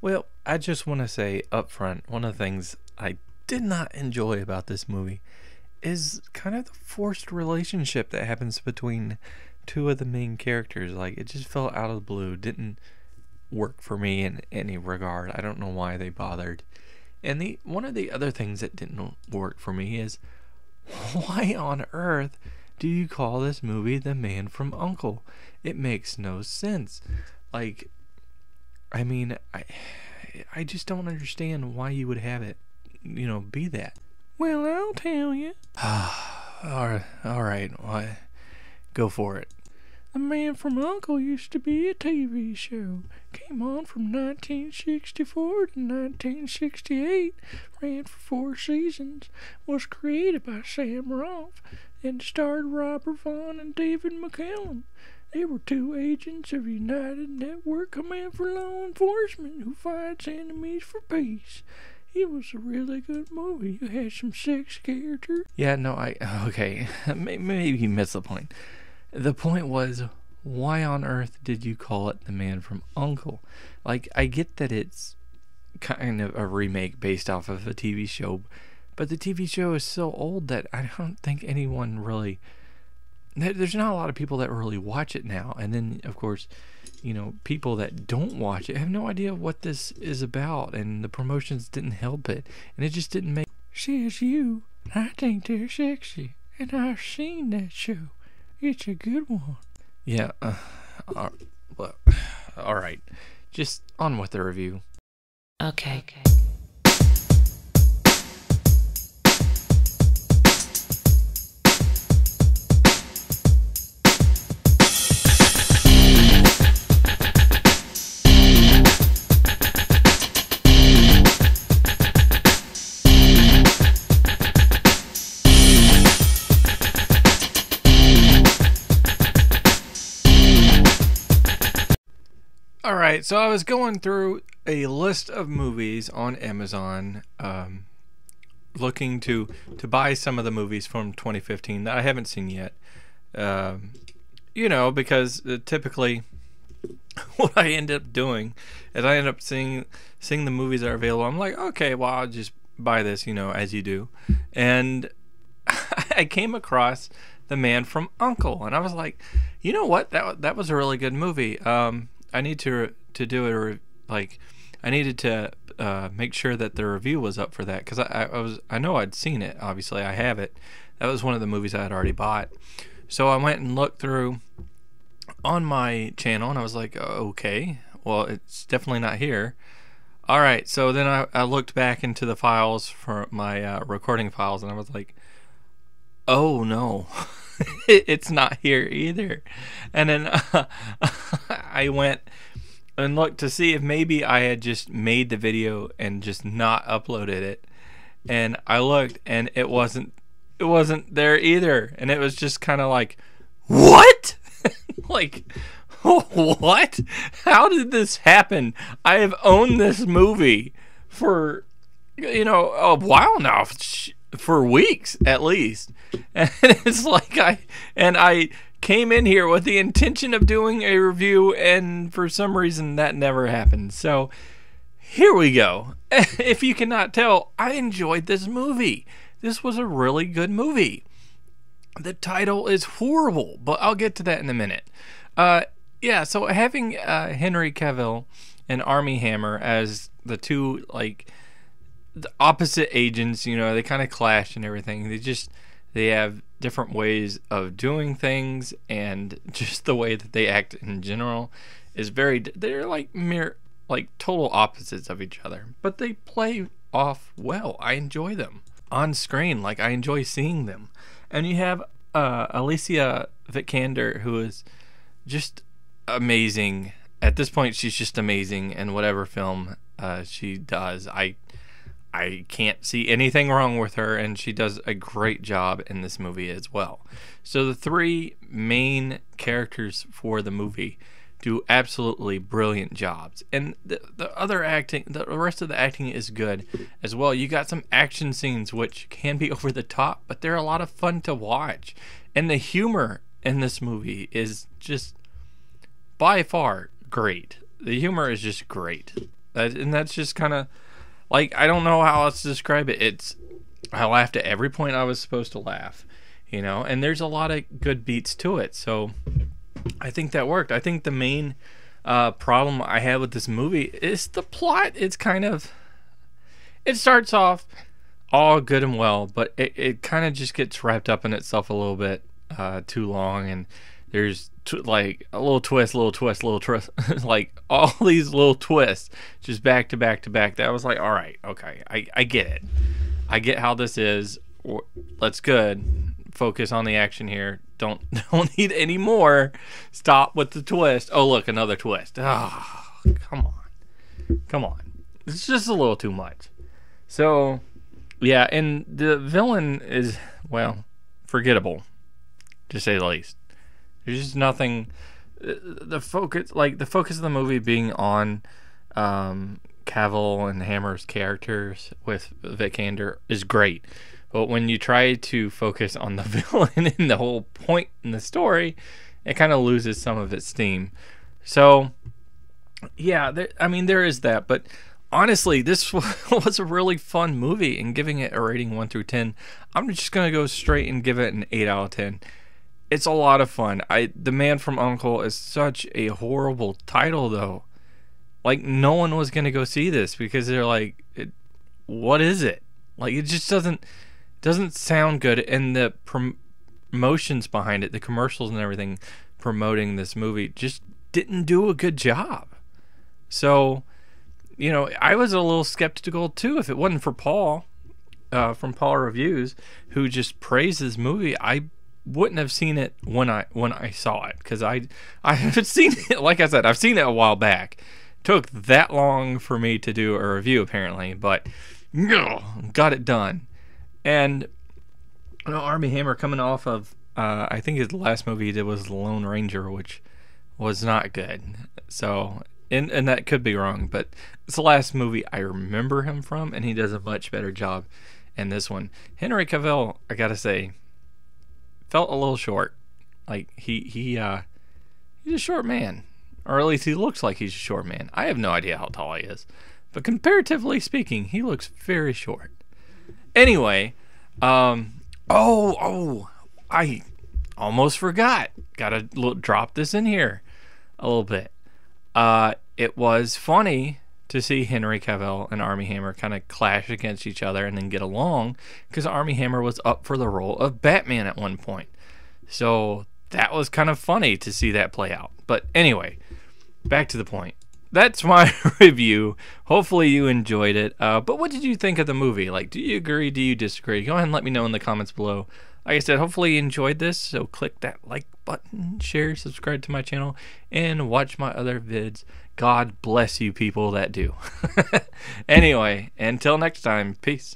Well, I just want to say up front, one of the things I did not enjoy about this movie is kind of the forced relationship that happens between two of the main characters. Like, it just felt out of the blue, didn't work for me in any regard. I don't know why they bothered. And the one of the other things that didn't work for me is, why on earth do you call this movie The Man from Uncle? It makes no sense. Like, I mean, I just don't understand why you would have it, be that. Well, I'll tell you. All right, what? Go for it. The Man from Uncle used to be a TV show. Came on from 1964 to 1968. Ran for 4 seasons. Was created by Sam Rolfe and starred Robert Vaughn and David McCallum. They were two agents of United Network Command for Law Enforcement who fights enemies for peace. It was a really good movie. You had some sex characters. Yeah, no, okay. Maybe you missed the point. The point was, why on earth did you call it The Man from U.N.C.L.E? Like, I get that it's kind of a remake based off of a TV show, but the TV show is so old that I don't think anyone really... There's not a lot of people that really watch it now. And then, of course, people that don't watch it have no idea what this is about, and the promotions didn't help it, and it just didn't make... Says you. I think they're sexy, and I've seen that show. It's a good one. Yeah, well, all right. Just on with the review. Okay. Alright, so I was going through a list of movies on Amazon, looking to buy some of the movies from 2015 that I haven't seen yet. Because typically what I end up doing is I end up seeing the movies that are available. I'm like, okay, well, I'll just buy this, as you do. And I came across The Man from U.N.C.L.E, and I was like, you know what? That was a really good movie. I need to do I needed to make sure that the review was up for that, because I know I'd seen it. Obviously, I have it. That was one of the movies I had already bought. So I went and looked through on my channel, and I was like, okay, well, it's definitely not here. All right, so then I looked back into the files for my recording files, and I was like, oh no. It's not here either. And then I went and looked to see if maybe I had just made the video and just not uploaded it. And I looked, and it wasn't there either. And it was just kind of like, what? Like, what? How did this happen? I have owned this movie for a while now. For weeks at least, and it's like I came in here with the intention of doing a review, and for some reason that never happened. So here we go. If you cannot tell, I enjoyed this movie. This was a really good movie. The title is horrible, but I'll get to that in a minute. So having Henry Cavill and Armie Hammer as the two, the opposite agents, they kind of clash and everything. They have different ways of doing things, and just the way that they act in general is they're total opposites of each other, but they play off well. I enjoy them on screen. I enjoy seeing them. And you have Alicia Vikander, who is just amazing. At this point, she's just amazing in whatever film she does. I can't see anything wrong with her, and she does a great job in this movie as well. So the three main characters for the movie do absolutely brilliant jobs, and the rest of the acting is good as well. You got some action scenes which can be over the top, but they're a lot of fun to watch, and the humor in this movie is just by far great. The humor is just great. And that's just kind of like, I don't know how else to describe it. I laughed at every point I was supposed to laugh, and there's a lot of good beats to it. So I think that worked. I think the main problem I had with this movie is the plot. It starts off all good and well, but it kind of just gets wrapped up in itself a little bit too long, and there's like a little twist, like all these little twists just back to back to back. That was like, all right, okay, I get it. I get how this is. That's good. Focus on the action here. Don't need any more. Stop with the twist. Oh, look, another twist. Oh, come on. It's just a little too much. So, yeah, and the villain is, well, forgettable, to say the least. There's just nothing. The focus of the movie being on Cavill and Hammer's characters with Vikander is great. But when you try to focus on the villain and the whole point in the story, it kind of loses some of its steam. So, yeah, there is that. But honestly, this was a really fun movie, and giving it a rating 1 through 10, I'm just going to go straight and give it an 8 out of 10. It's a lot of fun. The Man from U.N.C.L.E. is such a horrible title, though. Like, no one was going to go see this because they're like, what is it? Like, it just doesn't sound good. And the promotions behind it, the commercials and everything promoting this movie just didn't do a good job. So, I was a little skeptical too. If it wasn't for Paul, from Paul Reviews, who just praised this movie, I wouldn't have seen it when I saw it, because I haven't seen it. Like I said, I've seen it a while back. Took that long for me to do a review, apparently, but got it done. And Armie Hammer, coming off of I think his last movie he did was The Lone Ranger, which was not good. So, and that could be wrong, but it's the last movie I remember him from, and he does a much better job in this one. Henry Cavill, I gotta say, felt a little short. Like he's a short man. Or at least he looks like he's a short man. I have no idea how tall he is. But comparatively speaking, he looks very short. Anyway, I almost forgot. Gotta drop this in here a little bit. It was funny to see Henry Cavill and Armie Hammer kind of clash against each other and then get along, because Armie Hammer was up for the role of Batman at one point. So that was kind of funny to see that play out. But anyway, back to the point. That's my review. Hopefully you enjoyed it. But what did you think of the movie? Like, do you agree? Do you disagree? Go ahead and let me know in the comments below. Like I said, hopefully you enjoyed this. So click that like button, share, subscribe to my channel, and watch my other vids. God bless you people that do. Anyway, until next time, peace.